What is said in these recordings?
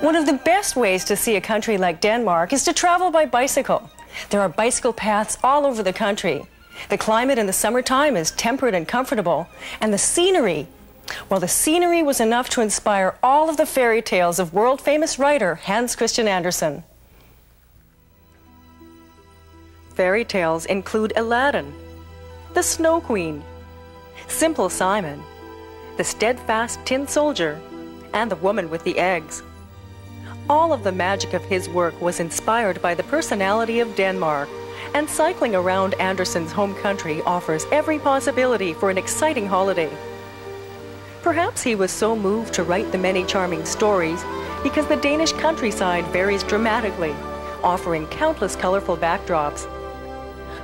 One of the best ways to see a country like Denmark is to travel by bicycle. There are bicycle paths all over the country. The climate in the summertime is temperate and comfortable, and the scenery, well, the scenery was enough to inspire all of the fairy tales of world-famous writer Hans Christian Andersen. Fairy tales include Aladdin, the Snow Queen, Simple Simon, the Steadfast Tin Soldier, and the Woman with the Eggs. All of the magic of his work was inspired by the personality of Denmark, and cycling around Andersen's home country offers every possibility for an exciting holiday. Perhaps he was so moved to write the many charming stories because the Danish countryside varies dramatically, offering countless colorful backdrops.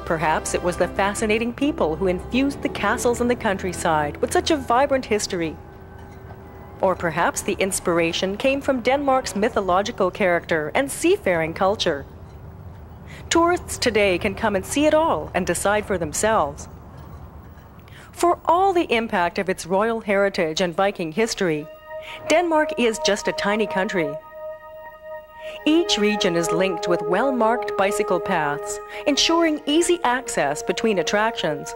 Perhaps it was the fascinating people who infused the castles in the countryside with such a vibrant history. Or perhaps the inspiration came from Denmark's mythological character and seafaring culture. Tourists today can come and see it all and decide for themselves. For all the impact of its royal heritage and Viking history, Denmark is just a tiny country. Each region is linked with well-marked bicycle paths, ensuring easy access between attractions.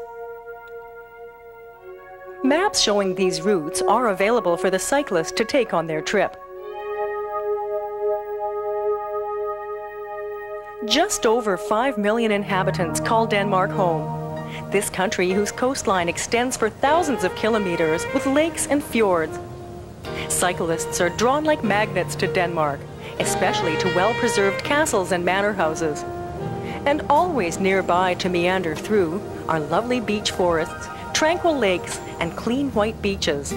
Maps showing these routes are available for the cyclist to take on their trip. Just over 5 million inhabitants call Denmark home. This country, whose coastline extends for thousands of kilometers with lakes and fjords. Cyclists are drawn like magnets to Denmark, especially to well-preserved castles and manor houses. And always nearby to meander through are lovely beech forests, tranquil lakes, and clean white beaches.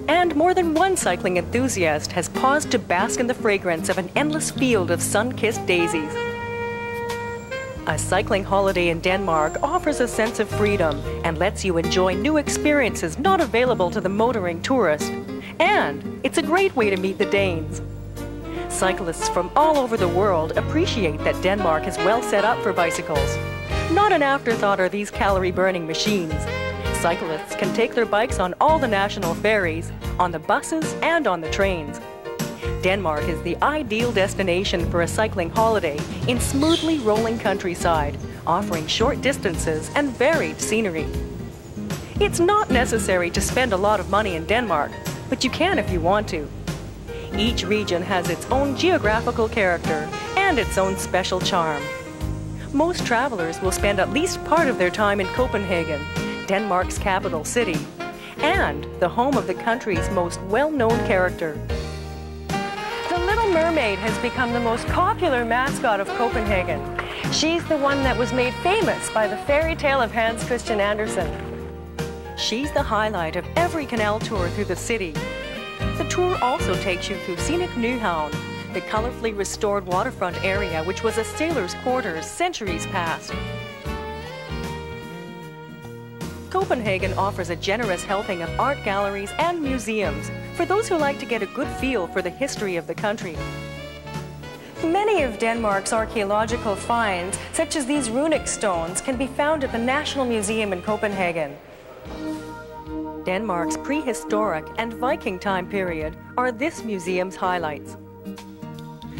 And more than one cycling enthusiast has paused to bask in the fragrance of an endless field of sun-kissed daisies. A cycling holiday in Denmark offers a sense of freedom and lets you enjoy new experiences not available to the motoring tourist. And it's a great way to meet the Danes. Cyclists from all over the world appreciate that Denmark is well set up for bicycles. Not an afterthought are these calorie-burning machines. Cyclists can take their bikes on all the national ferries, on the buses, and on the trains. Denmark is the ideal destination for a cycling holiday in smoothly rolling countryside, offering short distances and varied scenery. It's not necessary to spend a lot of money in Denmark, but you can if you want to. Each region has its own geographical character and its own special charm. Most travelers will spend at least part of their time in Copenhagen, Denmark's capital city, and the home of the country's most well-known character. The Little Mermaid has become the most popular mascot of Copenhagen. She's the one that was made famous by the fairy tale of Hans Christian Andersen. She's the highlight of every canal tour through the city. The tour also takes you through scenic Nyhavn, the colorfully restored waterfront area which was a sailor's quarters centuries past. Copenhagen offers a generous helping of art galleries and museums for those who like to get a good feel for the history of the country. Many of Denmark's archaeological finds, such as these runic stones, can be found at the National Museum in Copenhagen. Denmark's prehistoric and Viking time period are this museum's highlights.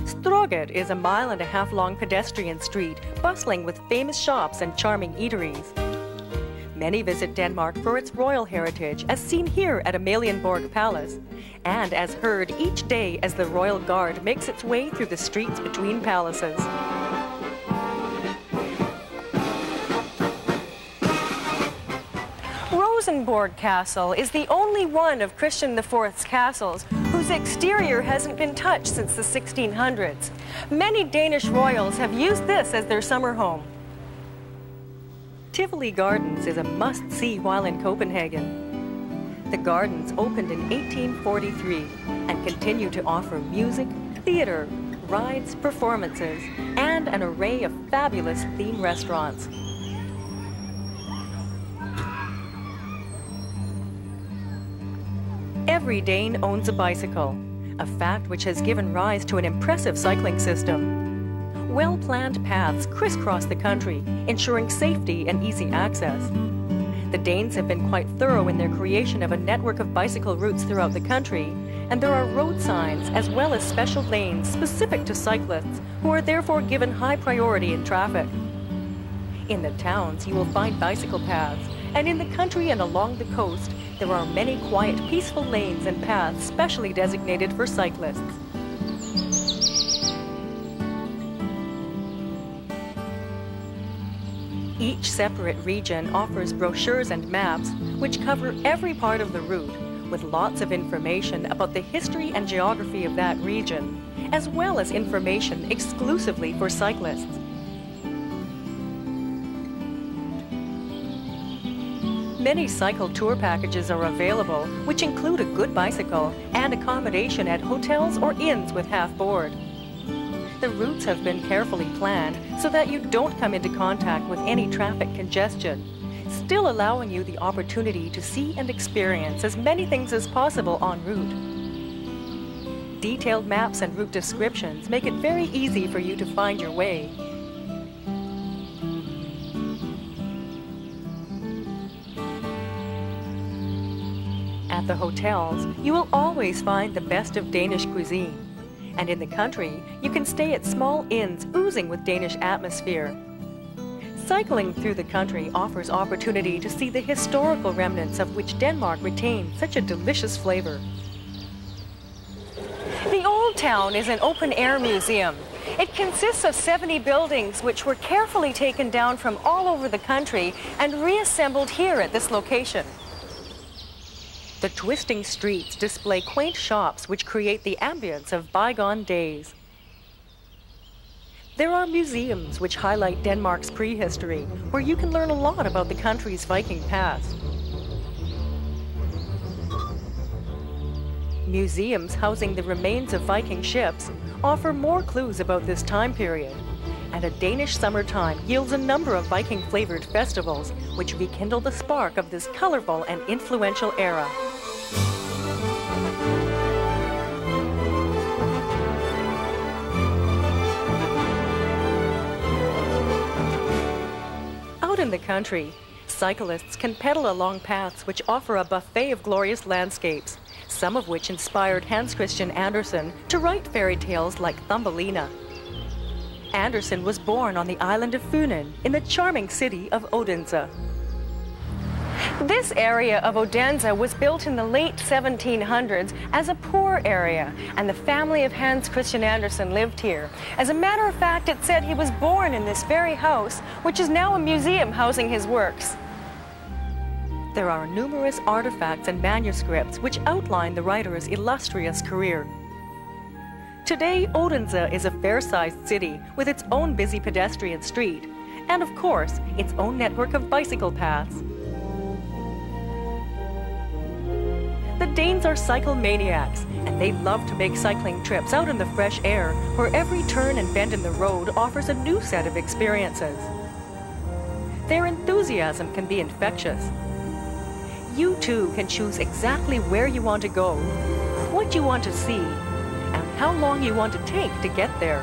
Strøget is a 1.5 mile long pedestrian street bustling with famous shops and charming eateries. Many visit Denmark for its royal heritage, as seen here at Amalienborg Palace, and as heard each day as the Royal Guard makes its way through the streets between palaces. Rosenborg Castle is the only one of Christian IV's castles whose exterior hasn't been touched since the 1600s. Many Danish royals have used this as their summer home. Tivoli Gardens is a must-see while in Copenhagen. The gardens opened in 1843 and continue to offer music, theater, rides, performances, and an array of fabulous theme restaurants. Every Dane owns a bicycle, a fact which has given rise to an impressive cycling system. Well-planned paths crisscross the country, ensuring safety and easy access. The Danes have been quite thorough in their creation of a network of bicycle routes throughout the country, and there are road signs as well as special lanes specific to cyclists who are therefore given high priority in traffic. In the towns, you will find bicycle paths, and in the country and along the coast, there are many quiet, peaceful lanes and paths specially designated for cyclists. Each separate region offers brochures and maps which cover every part of the route, with lots of information about the history and geography of that region, as well as information exclusively for cyclists. Many cycle tour packages are available, which include a good bicycle and accommodation at hotels or inns with half board. The routes have been carefully planned so that you don't come into contact with any traffic congestion, still allowing you the opportunity to see and experience as many things as possible en route. Detailed maps and route descriptions make it very easy for you to find your way. At the hotels, you will always find the best of Danish cuisine. And in the country, you can stay at small inns oozing with Danish atmosphere. Cycling through the country offers opportunity to see the historical remnants of which Denmark retains such a delicious flavor. The Old Town is an open-air museum. It consists of 70 buildings which were carefully taken down from all over the country and reassembled here at this location. The twisting streets display quaint shops which create the ambience of bygone days. There are museums which highlight Denmark's prehistory, where you can learn a lot about the country's Viking past. Museums housing the remains of Viking ships offer more clues about this time period, and a Danish summertime yields a number of Viking-flavored festivals which rekindle the spark of this colorful and influential era. Out in the country, cyclists can pedal along paths which offer a buffet of glorious landscapes, some of which inspired Hans Christian Andersen to write fairy tales like Thumbelina. Andersen was born on the island of Funen in the charming city of Odense. This area of Odense was built in the late 1700s as a poor area, and the family of Hans Christian Andersen lived here. As a matter of fact, it said he was born in this very house, which is now a museum housing his works. There are numerous artifacts and manuscripts which outline the writer's illustrious career. Today, Odense is a fair-sized city with its own busy pedestrian street, and of course, its own network of bicycle paths. The Danes are cycle maniacs, and they love to make cycling trips out in the fresh air, where every turn and bend in the road offers a new set of experiences. Their enthusiasm can be infectious. You too can choose exactly where you want to go, what you want to see, and how long you want to take to get there.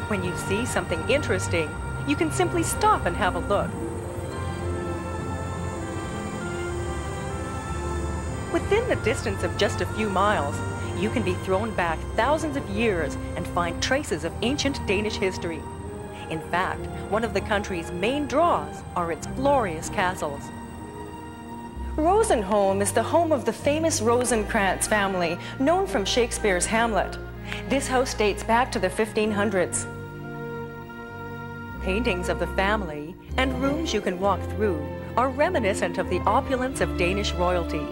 When you see something interesting, you can simply stop and have a look. Within the distance of just a few miles, you can be thrown back thousands of years and find traces of ancient Danish history. In fact, one of the country's main draws are its glorious castles. Rosenholm is the home of the famous Rosencrantz family, known from Shakespeare's Hamlet. This house dates back to the 1500s. Paintings of the family and rooms you can walk through are reminiscent of the opulence of Danish royalty.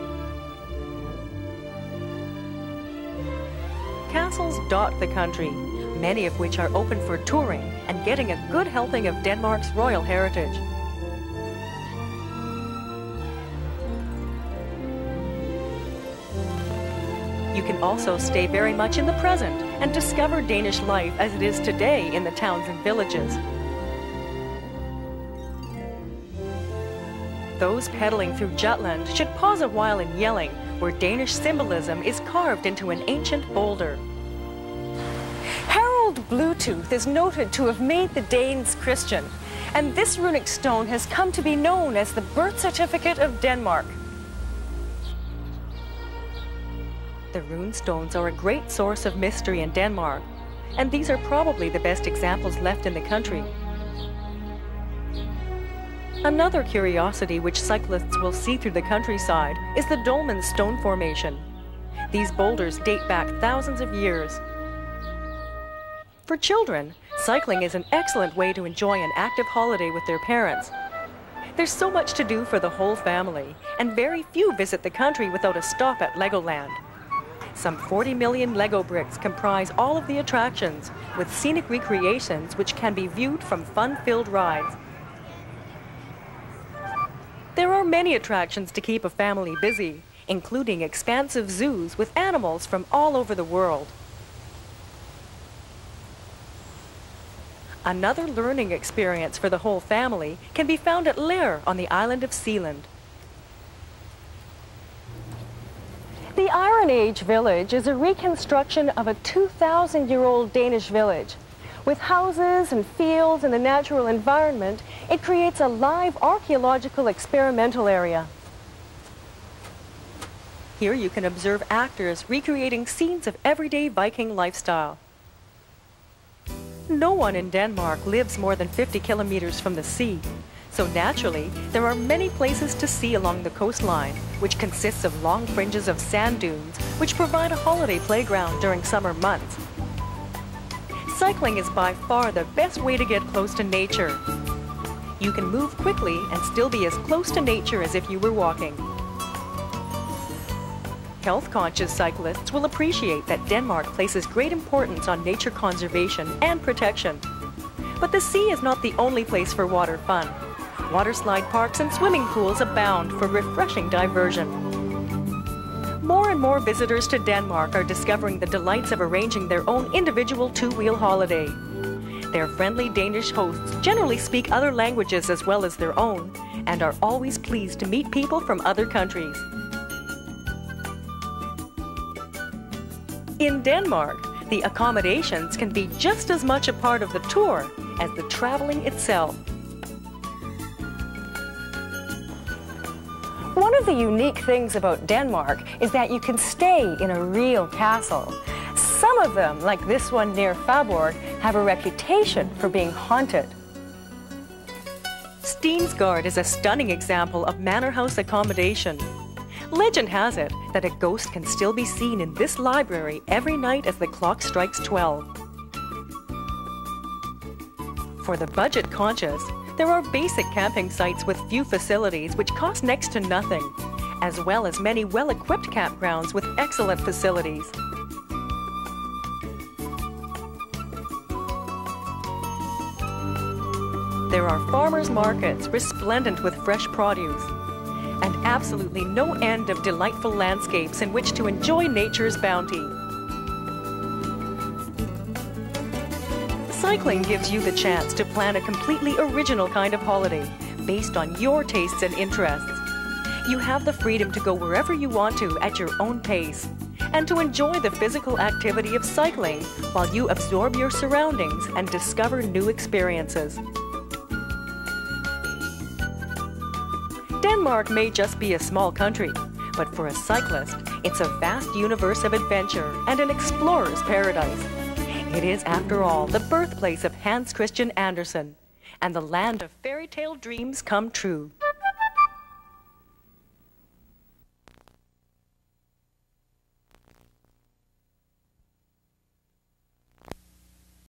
Castles dot the country, many of which are open for touring and getting a good helping of Denmark's royal heritage. You can also stay very much in the present and discover Danish life as it is today in the towns and villages. Those pedaling through Jutland should pause a while in Jelling, where Danish symbolism is carved into an ancient boulder. Harold Bluetooth is noted to have made the Danes Christian, And this runic stone has come to be known as the birth certificate of Denmark. The rune stones are a great source of mystery in Denmark, and these are probably the best examples left in the country. Another curiosity which cyclists will see through the countryside is the Dolmen Stone Formation. These boulders date back thousands of years. For children, cycling is an excellent way to enjoy an active holiday with their parents. There's so much to do for the whole family, and very few visit the country without a stop at Legoland. Some 40 million Lego bricks comprise all of the attractions, with scenic recreations which can be viewed from fun-filled rides. There are many attractions to keep a family busy, including expansive zoos with animals from all over the world. Another learning experience for the whole family can be found at Ler on the island of Sealand. The Iron Age village is a reconstruction of a 2,000-year-old Danish village. With houses and fields and the natural environment, it creates a live archaeological experimental area. Here you can observe actors recreating scenes of everyday Viking lifestyle. No one in Denmark lives more than 50 kilometers from the sea, so naturally there are many places to see along the coastline, which consists of long fringes of sand dunes which provide a holiday playground during summer months. Cycling is by far the best way to get close to nature. You can move quickly and still be as close to nature as if you were walking. Health-conscious cyclists will appreciate that Denmark places great importance on nature conservation and protection. But the sea is not the only place for water fun. Waterslide parks and swimming pools abound for refreshing diversion. More and more visitors to Denmark are discovering the delights of arranging their own individual two-wheel holiday. Their friendly Danish hosts generally speak other languages as well as their own, and are always pleased to meet people from other countries. In Denmark, the accommodations can be just as much a part of the tour as the traveling itself. One of the unique things about Denmark is that you can stay in a real castle. Some of them, like this one near Faaborg, have a reputation for being haunted. Stensgaard is a stunning example of manor house accommodation. Legend has it that a ghost can still be seen in this library every night as the clock strikes 12. For the budget conscious, there are basic camping sites with few facilities which cost next to nothing, as well as many well-equipped campgrounds with excellent facilities. There are farmers' markets resplendent with fresh produce, and absolutely no end of delightful landscapes in which to enjoy nature's bounty. Cycling gives you the chance to plan a completely original kind of holiday based on your tastes and interests. You have the freedom to go wherever you want to at your own pace, and to enjoy the physical activity of cycling while you absorb your surroundings and discover new experiences. Denmark may just be a small country, but for a cyclist, it's a vast universe of adventure and an explorer's paradise. It is, after all, the birthplace of Hans Christian Andersen and the land of fairy tale dreams come true.